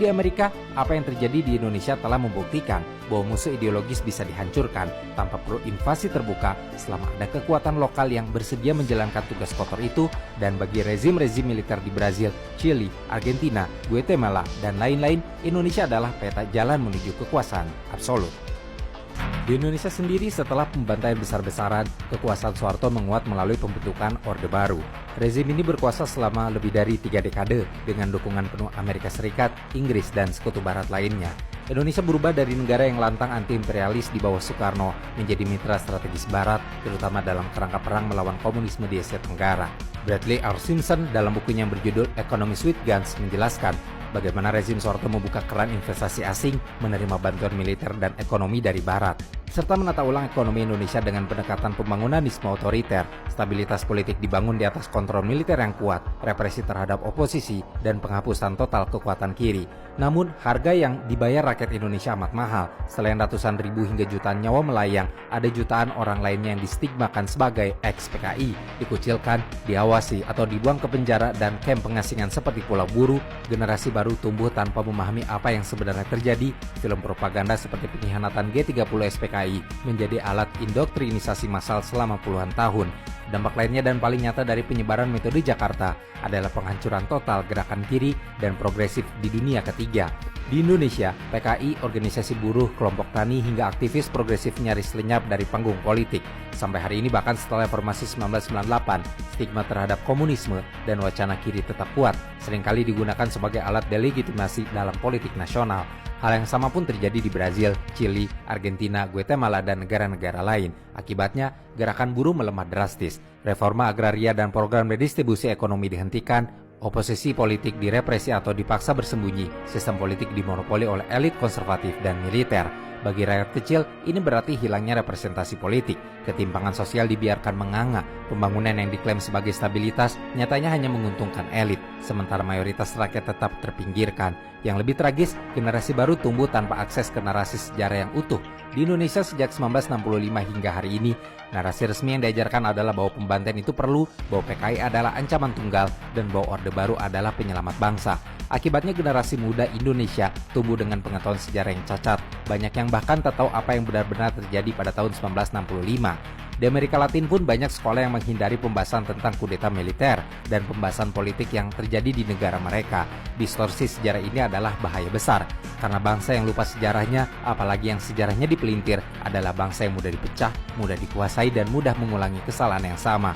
di Amerika, apa yang terjadi di Indonesia telah membuktikan bahwa musuh ideologis bisa dihancurkan tanpa perlu invasi terbuka selama ada kekuatan lokal yang bersedia menjalankan tugas kotor itu. Dan bagi rezim-rezim militer di Brazil, Chili, Argentina, Guatemala, dan lain-lain, Indonesia adalah peta jalan menuju kekuasaan absolut. Di Indonesia sendiri, setelah pembantaian besar-besaran, kekuasaan Soeharto menguat melalui pembentukan Orde Baru. Rezim ini berkuasa selama lebih dari 3 dekade dengan dukungan penuh Amerika Serikat, Inggris, dan sekutu barat lainnya. Indonesia berubah dari negara yang lantang anti-imperialis di bawah Soekarno menjadi mitra strategis barat, terutama dalam kerangka perang melawan komunisme di Asia Tenggara. Bradley R. Simpson dalam bukunya yang berjudul Economist with Guns menjelaskan bagaimana rezim Soeharto membuka keran investasi asing, menerima bantuan militer dan ekonomi dari barat, serta menata ulang ekonomi Indonesia dengan pendekatan pembangunanisme otoriter. Stabilitas politik dibangun di atas kontrol militer yang kuat, represi terhadap oposisi, dan penghapusan total kekuatan kiri. Namun, harga yang dibayar rakyat Indonesia amat mahal. Selain ratusan ribu hingga jutaan nyawa melayang, ada jutaan orang lainnya yang distigmakan sebagai ex-PKI, dikucilkan, diawasi, atau dibuang ke penjara dan kamp pengasingan seperti Pulau Buru. Generasi baru tumbuh tanpa memahami apa yang sebenarnya terjadi. Film propaganda seperti pengkhianatan G30 SPKI menjadi alat indoktrinisasi massal selama puluhan tahun. Dampak lainnya dan paling nyata dari penyebaran metode Jakarta adalah penghancuran total gerakan kiri dan progresif di dunia ketiga. Di Indonesia, PKI, organisasi buruh, kelompok tani, hingga aktivis progresif nyaris lenyap dari panggung politik. Sampai hari ini bahkan setelah reformasi 1998, stigma terhadap komunisme dan wacana kiri tetap kuat, seringkali digunakan sebagai alat delegitimasi dalam politik nasional. Hal yang sama pun terjadi di Brazil, Chili, Argentina, Guatemala, dan negara-negara lain. Akibatnya, gerakan buruh melemah drastis, reforma agraria dan program redistribusi ekonomi dihentikan, oposisi politik direpresi atau dipaksa bersembunyi, sistem politik dimonopoli oleh elit konservatif dan militer. Bagi rakyat kecil, ini berarti hilangnya representasi politik, ketimpangan sosial dibiarkan menganga, pembangunan yang diklaim sebagai stabilitas nyatanya hanya menguntungkan elit, sementara mayoritas rakyat tetap terpinggirkan. Yang lebih tragis, generasi baru tumbuh tanpa akses ke narasi sejarah yang utuh. Di Indonesia sejak 1965 hingga hari ini, narasi resmi yang diajarkan adalah bahwa pembantaian itu perlu, bahwa PKI adalah ancaman tunggal, dan bahwa Orde Baru adalah penyelamat bangsa. Akibatnya generasi muda Indonesia tumbuh dengan pengetahuan sejarah yang cacat. Banyak yang bahkan tak tahu apa yang benar-benar terjadi pada tahun 1965. Di Amerika Latin pun banyak sekolah yang menghindari pembahasan tentang kudeta militer dan pembahasan politik yang terjadi di negara mereka. Distorsi sejarah ini adalah bahaya besar, karena bangsa yang lupa sejarahnya, apalagi yang sejarahnya dipelintir, adalah bangsa yang mudah dipecah, mudah dikuasai, dan mudah mengulangi kesalahan yang sama.